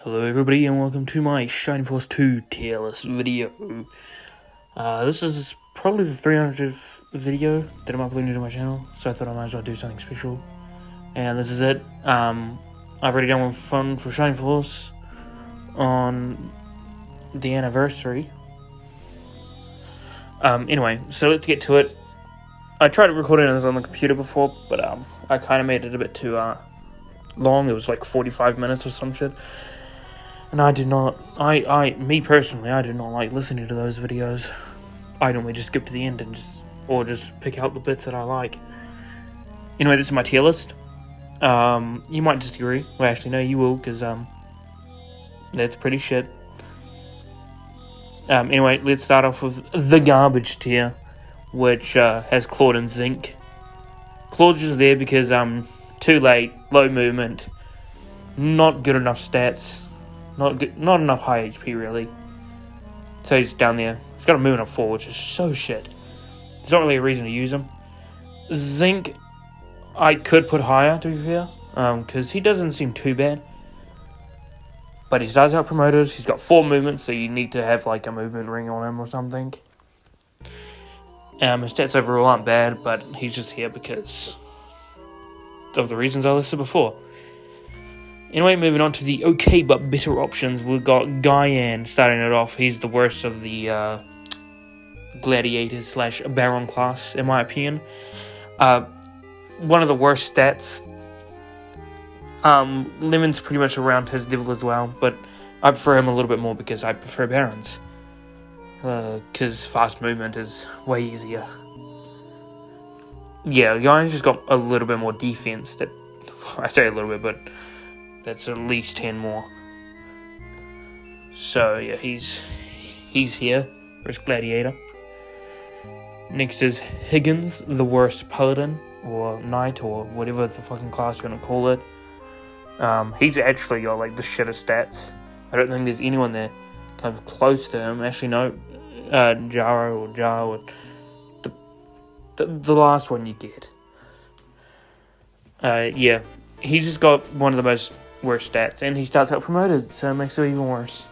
Hello everybody and welcome to my Shining Force 2 tier list video. This is probably the 300th video that I'm uploading to my channel, so I thought I might as well do something special. And this is it. I've already done one fun for Shining Force on the anniversary. Anyway, so let's get to it. I tried recording this on the computer before, but I kind of made it a bit too long. It was like 45 minutes or some shit. And I did not, me personally, I did not like listening to those videos. I normally just skip to the end and just pick out the bits that I like. Anyway, this is my tier list. You might disagree. Well, actually, no, you will, because, that's pretty shit. Anyway, let's start off with the garbage tier, which, has Claude and Zinc. Claude's just there because, too late, low movement, not good enough stats. Not enough high HP, really. So he's down there. He's got a movement of 4, which is so shit. There's not really a reason to use him. Zinc, I could put higher, to be fair. Because he doesn't seem too bad. But he starts out promoted. He's got 4 movements, so you need to have, like, a movement ring on him or something. His stats overall aren't bad, but he's just here because of the reasons I listed before. Anyway, moving on to the okay but bitter options, we've got Guyan starting it off. He's the worst of the Gladiators / Baron class, in my opinion. One of the worst stats. Lemon's pretty much around his level as well, but I prefer him a little bit more because I prefer Barons. Because fast movement is way easier. Yeah, Guyan's just got a little bit more defense. That I say a little bit, but that's at least 10 more. So yeah, he's here for his Gladiator. Next is Higgins, the worst Paladin or Knight or whatever the fucking class you're gonna call it. He's actually got like the shittest stats. I don't think there's anyone there kind of close to him. Actually, no, Jaro or Jar or the last one you get. Yeah, he's just got one of the most worst stats, and he starts out promoted, so it makes it even worse.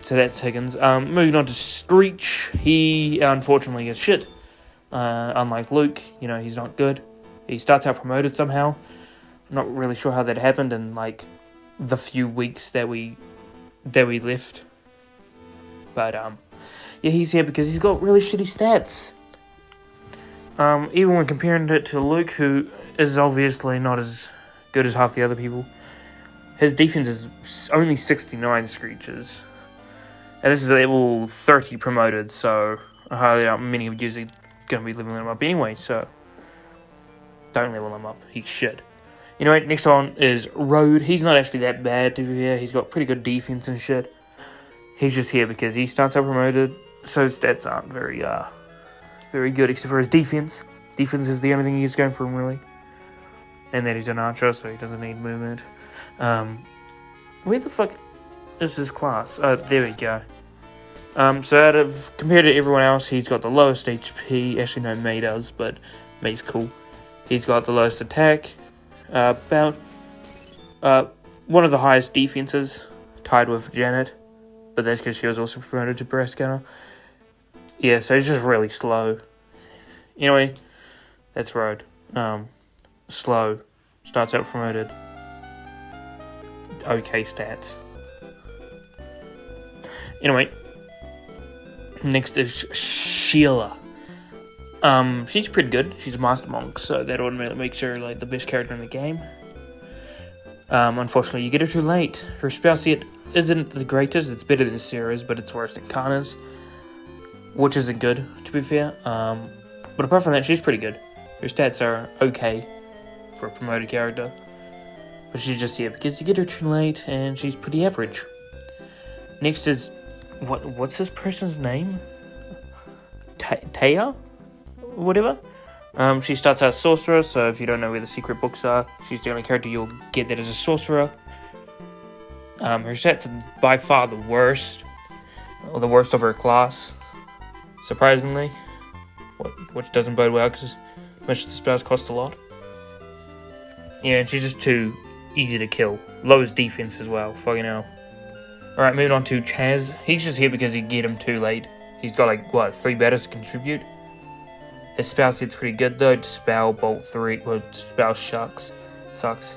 So that's Higgins. Moving on to Screech, he unfortunately is shit. Unlike Luke, you know, he's not good. He starts out promoted somehow. Not really sure how that happened in like the few weeks that we left. But yeah, he's here because he's got really shitty stats. Even when comparing it to Luke, who is obviously not as good as half the other people. His defense is only 69 Screeches. And this is level 30 promoted, so I highly doubt many of you are going to be leveling him up anyway, so don't level him up. He's shit. Anyway, next on is Road. He's not actually that bad, to be fair. He's got pretty good defense and shit. He's just here because he starts out promoted, so his stats aren't very good, except for his defense. Defense is the only thing he's going for him, really. And then he's an archer, so he doesn't need movement. Where the fuck is his class? There we go. So compared to everyone else, he's got the lowest HP. Actually, no, May does, but May's cool. He's got the lowest attack. About one of the highest defenses, tied with Janet. But that's because she was also promoted to Breast Gunner. Yeah, so he's just really slow. Anyway, that's Road. Slow. Starts out promoted. Okay stats. Anyway. Next is Sheila. She's pretty good. She's a Master Monk, so that automatically makes her like the best character in the game. Unfortunately, you get her too late. Her spell set isn't the greatest. It's better than Sarah's, but it's worse than Kana's. Which isn't good, to be fair. But apart from that, she's pretty good. Her stats are okay for a promoted character. But she's just here because you get her too late and she's pretty average. Next is what's this person's name? Taya? Whatever. She starts out sorcerer, so if you don't know where the secret books are, she's the only character you'll get that is a sorcerer. Her stats are by far the worst. Or the worst of her class. Surprisingly. Which doesn't bode well because most of the spells cost a lot. Yeah, and she's just too easy to kill. Lowest defense as well. Fucking hell. Alright, moving on to Chaz. He's just here because he get him too late. He's got like, what, 3 batters to contribute? His spell set's pretty good though. Dispel, Bolt 3, well, Dispel sucks.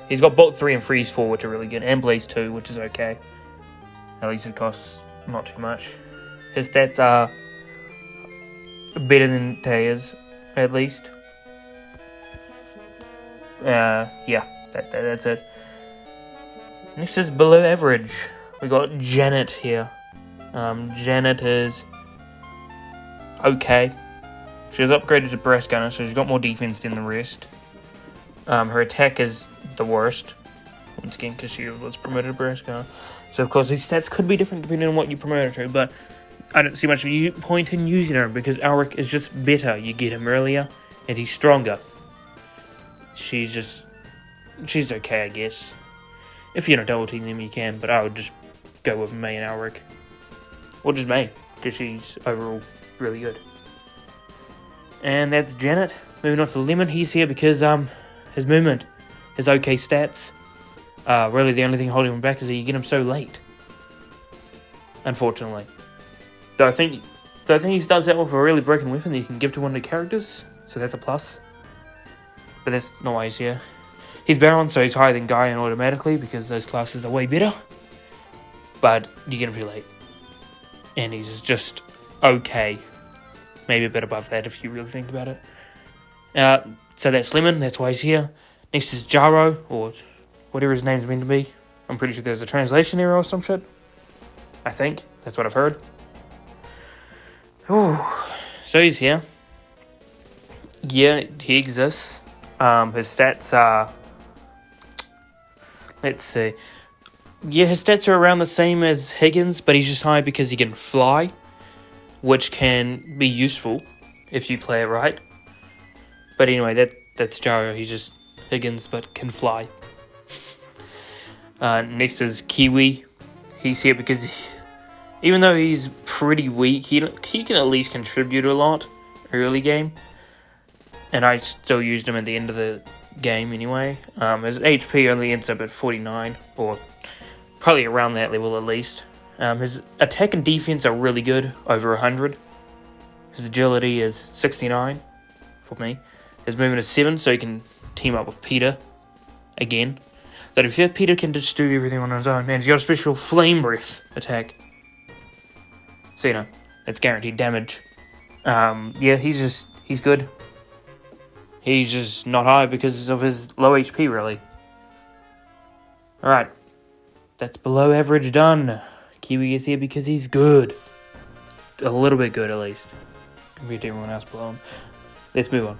He's got Bolt 3 and Freeze 4, which are really good, and Blaze 2, which is okay. At least it costs not too much. His stats are better than Taya's, at least. Yeah, that's it. Next is below average. We got Janet here. Janet is okay. She was upgraded to Breast Gunner, so she's got more defense than the rest. Her attack is the worst. Once again, because she was promoted to Breast Gunner. So, of course, these stats could be different depending on what you promote her to, but I don't see much point in using her because Alric is just better. You get him earlier, and he's stronger. She's okay, I guess. If you're not double team them, you can, but I would just go with May and Alric. Or just May, because she's overall really good. And that's Janet. Moving on to Lemon, he's here because his movement, his okay stats. Really the only thing holding him back is that you get him so late. Unfortunately. Though I think he starts out with a really broken weapon that you can give to one of the characters, so that's a plus. But that's not why he's here. He's balanced, so he's higher than Guy and automatically because those classes are way better. But you get him too late. And he's just okay. Maybe a bit above that if you really think about it. So that's Lemon, that's why he's here. Next is Jaro, or whatever his name's meant to be. I'm pretty sure there's a translation error or some shit. I think. That's what I've heard. Ooh. So he's here. Yeah, he exists. His stats are... Let's see. Yeah, his stats are around the same as Higgins, but he's just high because he can fly, which can be useful if you play it right. But anyway, that's Jaro. He's just Higgins, but can fly. Next is Kiwi. He's here because even though he's pretty weak, he can at least contribute a lot early game. And I still used him at the end of the game anyway. His HP only ends up at 49, or probably around that level at least. His attack and defense are really good, over 100. His agility is 69 for me. His movement is 7, so he can team up with Peter again. But if Peter can just do everything on his own, and he's got a special Flame Breath attack. So, you know, that's guaranteed damage. Yeah, he's good. He's just not high because of his low HP, really. Alright. That's below average done. Kiwi is here because he's good. A little bit good, at least. Compared to everyone else below him. Let's move on.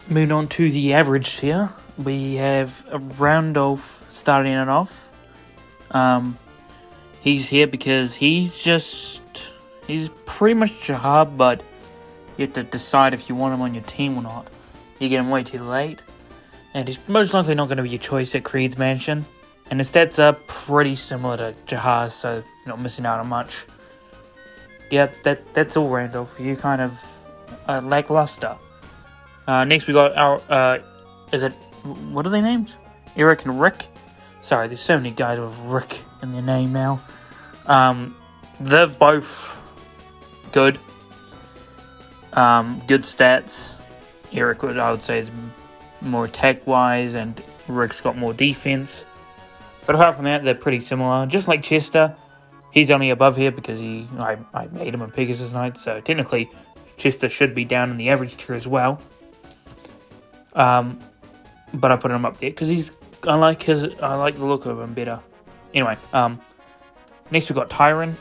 Moving on to the average here. We have Randolph starting it off. He's here because he's pretty much Jahab, but you have to decide if you want him on your team or not. You get him way too late. And he's most likely not going to be your choice at Creed's Mansion. And his stats are pretty similar to Jahaz, so you're not missing out on much. Yeah, that's all Randolph. You kind of lackluster. Next we got our, what are their names? Eric and Rick? Sorry, there's so many guys with Rick in their name now. They're both good. Good stats. Eric, I would say, is more attack-wise, and Rick's got more defense. But apart from that, they're pretty similar. Just like Chester, he's only above here because I made him a Pegasus Knight, so technically Chester should be down in the average tier as well. But I put him up there because I like the look of him better. Anyway, next we've got Tyron.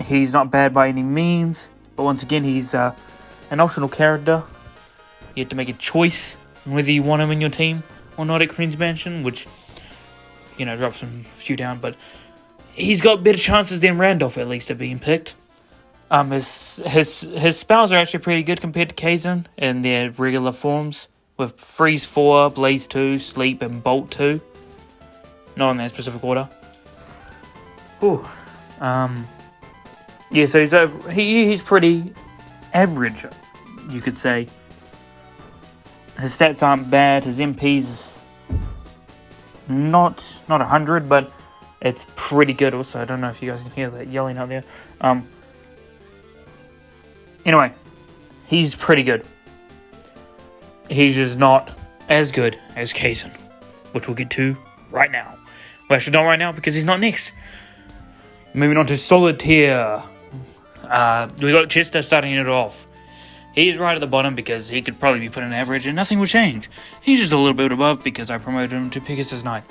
He's not bad by any means, but once again, he's an optional character. You have to make a choice on whether you want him in your team or not at Queen's Mansion, which, you know, drops him a few down, but he's got better chances than Randolph, at least, of being picked. His spells are actually pretty good compared to Kazan in their regular forms, with Freeze 4, Blaze 2, Sleep, and Bolt 2. Not in that specific order. Ooh. Yeah, so he's pretty average, you could say. His stats aren't bad. His MP's Not 100, but it's pretty good also. I don't know if you guys can hear that yelling out there. Anyway, he's pretty good. He's just not as good as Kaizen, which we'll get to right now. Well, actually not right now because he's not next. Moving on to solid tier. We got Chester starting it off. He's right at the bottom because he could probably be put in average and nothing will change. He's just a little bit above because I promoted him to Pegasus Knight.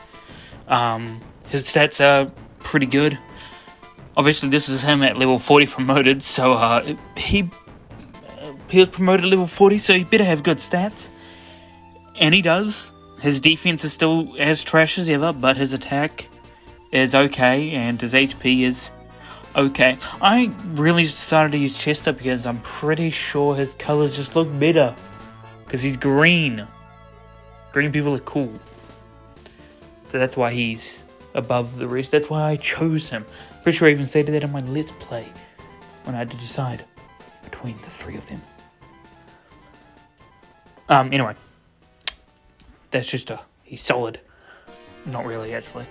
His stats are pretty good. Obviously, this is him at level 40 promoted, so he was promoted at level 40, so he better have good stats. And he does. His defense is still as trash as ever, but his attack is okay, and his HP is okay. I really decided to use Chester because I'm pretty sure his colors just look better. Because he's green. Green people are cool. So that's why he's above the rest. That's why I chose him. Pretty sure I even stated that in my Let's Play when I had to decide between the three of them. Anyway. That's just he's solid. Not really, actually.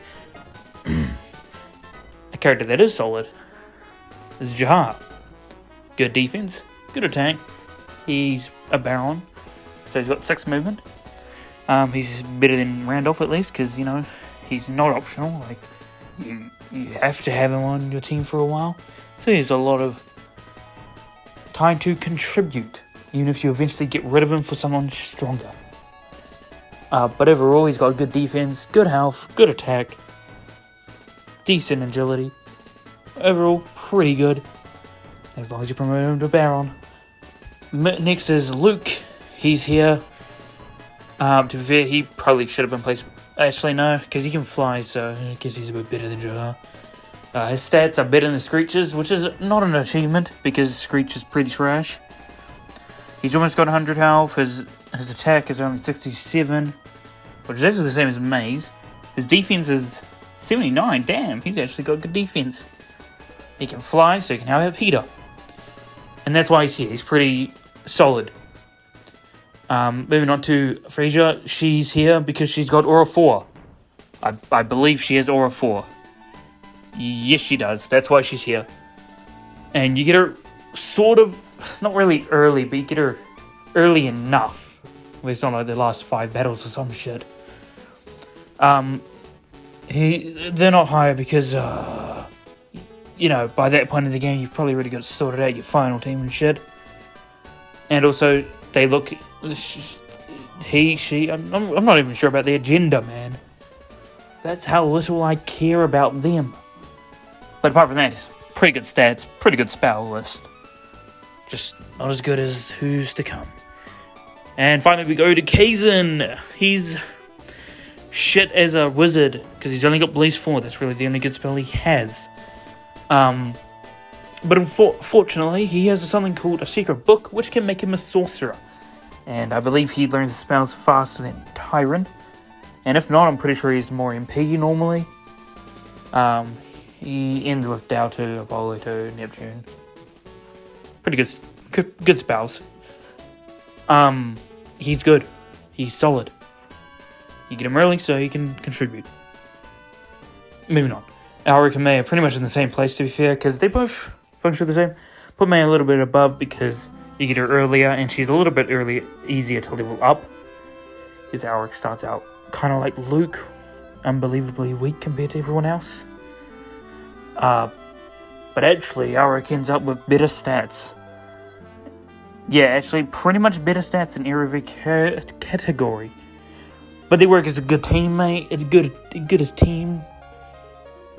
A character that is solid is Jahar. Good defense, good attack. He's a Baron, so he's got 6 movement. He's better than Randolph at least, because, you know, he's not optional. Like, you have to have him on your team for a while. So he has a lot of time to contribute, even if you eventually get rid of him for someone stronger. But overall, he's got good defense, good health, good attack, decent agility. Overall, pretty good, as long as you promote him to Baron. Next is Luke. He's here. To be fair, he probably should have been placed. Actually, no, because he can fly, so I guess he's a bit better than Jahar. His stats are better than Screech's, which is not an achievement, because Screech is pretty trash. He's almost got 100 health. His attack is only 67, which is actually the same as Maze. His defense is 79. Damn, he's actually got good defense. He can fly, so he can have Peter. And that's why he's here. He's pretty solid. Moving on to Frasier. She's here because she's got Aura 4. I believe she has Aura 4. Yes, she does. That's why she's here. And you get her sort of, not really early, but you get her early enough. It's not like the last 5 battles or some shit. They're not higher because, you know, by that point in the game, you've probably already got sorted out your final team and shit. And also, they look, I'm not even sure about their gender, man. That's how little I care about them. But apart from that, pretty good stats, pretty good spell list. Just not as good as who's to come. And finally, we go to Kaizen. He's shit as a wizard because he's only got Blaze 4. That's really the only good spell he has. But unfortunately, he has something called a secret book, which can make him a sorcerer. And I believe he learns the spells faster than Tyrant. And if not, I'm pretty sure he's more MP normally. He ends with Dow 2, Apollo 2, Neptune. Pretty good spells. He's good. He's solid. You get him early so he can contribute. Moving on. Alric and May are pretty much in the same place, to be fair, because they both function the same. Put May a little bit above because you get her earlier, and she's a little bit easier to level up. His Alric starts out kind of like Luke, unbelievably weak compared to everyone else. But actually, Alric ends up with better stats. Yeah, actually, pretty much better stats in every category. But they work as a good teammate, good as team.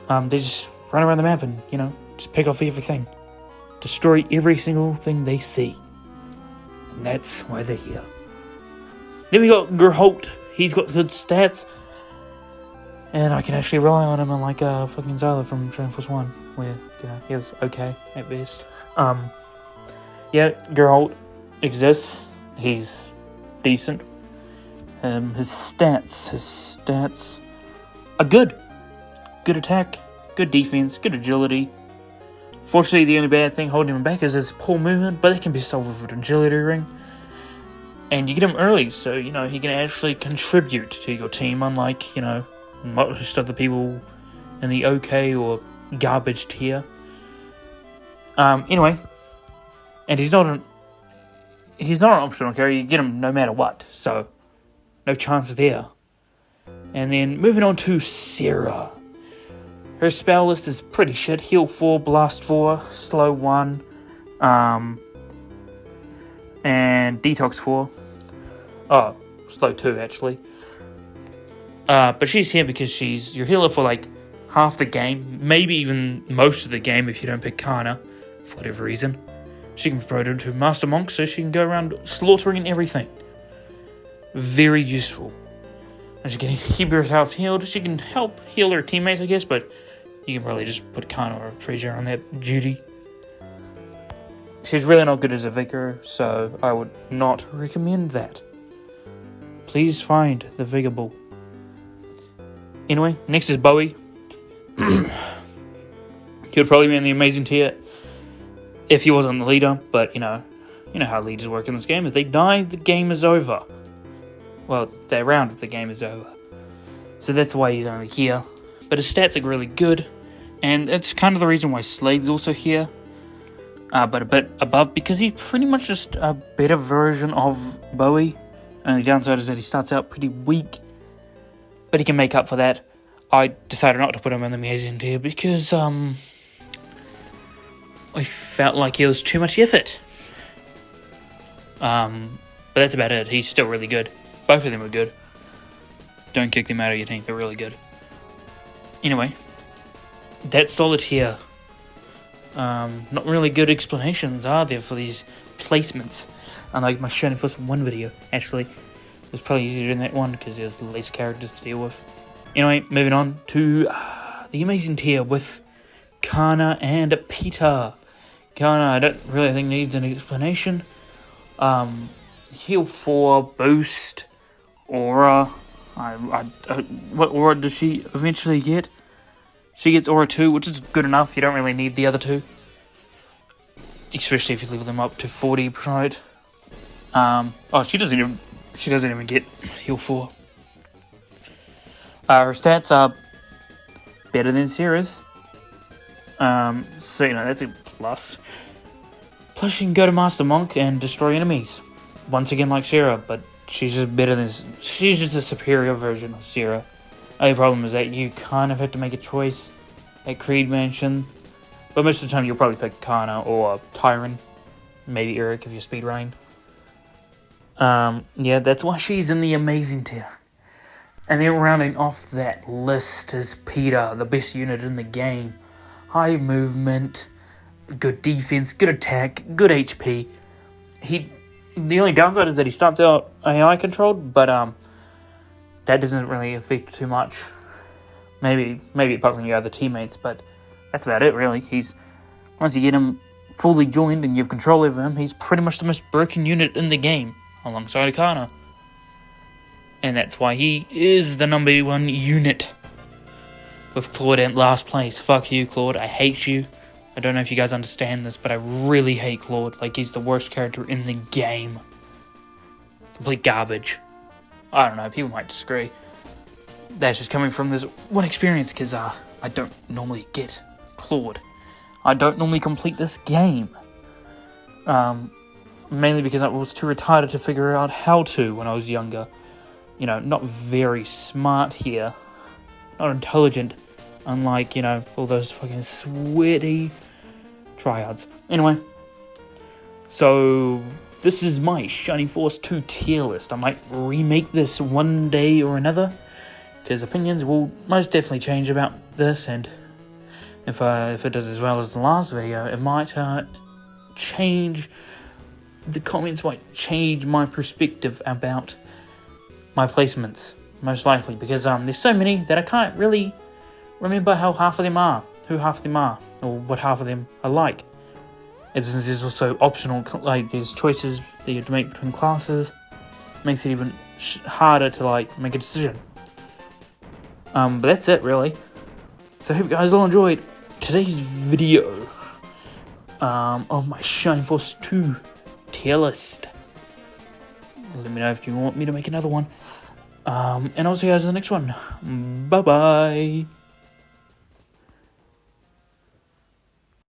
They just run around the map and, you know, just pick off everything. Destroy every single thing they see. And that's why they're here. Then we got Gerholt. He's got good stats. And I can actually rely on him unlike fucking Zyla from Dragon Force 1. Where, you know, he was okay at best. Yeah, Geralt exists. He's decent. His stats are good. Good attack, good defense, good agility. Fortunately, the only bad thing holding him back is his poor movement, but that can be solved with an agility ring. And you get him early, so, you know, he can actually contribute to your team, unlike, you know, most of the people in the okay or garbage tier. Anyway, and he's not an optional carry. You get him no matter what, so no chance there. And then moving on to Sarah. Her spell list is pretty shit. Heal 4, Blast 4, Slow 1, and Detox 4. Oh, Slow 2 actually. But she's here because she's your healer for like half the game, maybe even most of the game if you don't pick Kana, for whatever reason. She can be promoted to Master Monk, so she can go around slaughtering everything. Very useful. And she can keep herself healed. She can help heal her teammates, I guess, but you can probably just put Kana or Treasure on that duty. She's really not good as a Vicar, so I would not recommend that. Please find the Vigor Bull. Anyway, next is Bowie. He would probably be in the amazing tier if he wasn't the leader, but you know how leaders work in this game. If they die, the game is over. Well, they're around if the game is over. So that's why he's only here. But his stats are really good, and it's kind of the reason why Slade's also here. But a bit above, because he's pretty much just a better version of Bowie. And the downside is that he starts out pretty weak, but he can make up for that. I decided not to put him in the amazing tier because I felt like it was too much effort. But that's about it. He's still really good. Both of them are good. Don't kick them out of your team. They're really good. Anyway, that's solid here. Not really good explanations, are there, for these placements? Unlike my Shining Force 1 video, actually. It was probably easier in that one because there's less characters to deal with. Anyway, moving on to the amazing tier with Kana and Peter. Kana, I don't really think needs an explanation. Heal 4, Boost, Aura. What Aura does she eventually get? She gets Aura 2, which is good enough. You don't really need the other two. Especially if you level them up to 40 per night. She doesn't even get heal 4. Her stats are better than Sarah's. So that's a plus. Plus she can go to Master Monk and destroy enemies. Once again like Sarah, but she's just a superior version of Sarah. Only problem is that you kind of have to make a choice at Creed Mansion. But most of the time you'll probably pick Kana or Tyron. Maybe Eric if you're speedrunning. Yeah, that's why she's in the amazing tier. And then rounding off that list is Peter, the best unit in the game. High movement, good defense, good attack, good HP. The only downside is that he starts out AI controlled, but that doesn't really affect too much. Maybe apart from your other teammates, but that's about it really. Once you get him fully joined and you have control over him, he's pretty much the most broken unit in the game, alongside Kana. And that's why he is the number 1 unit. With Claude at last place. Fuck you, Claude. I hate you. I don't know if you guys understand this, but I really hate Claude. Like, he's the worst character in the game. Complete garbage. I don't know, people might disagree. That's just coming from this one experience, because I don't normally get Claude. I don't normally complete this game. Mainly because I was too retarded to figure out how to when I was younger. Not very smart here. Not intelligent. Unlike, all those fucking sweaty tryhards. Anyway. So, this is my Shining Force 2 tier list. I might remake this one day or another. Because opinions will most definitely change about this. And if it does as well as the last video, it might change. The comments might change my perspective about my placements, most likely, because there's so many that I can't really remember who half of them are, or what half of them are like. And since there's also optional, like there's choices that you have to make between classes, makes it even harder to make a decision. But that's it really. So I hope you guys all enjoyed today's video of my Shining Force 2 tier list. Let me know if you want me to make another one. And I'll see you guys in the next one. Bye bye.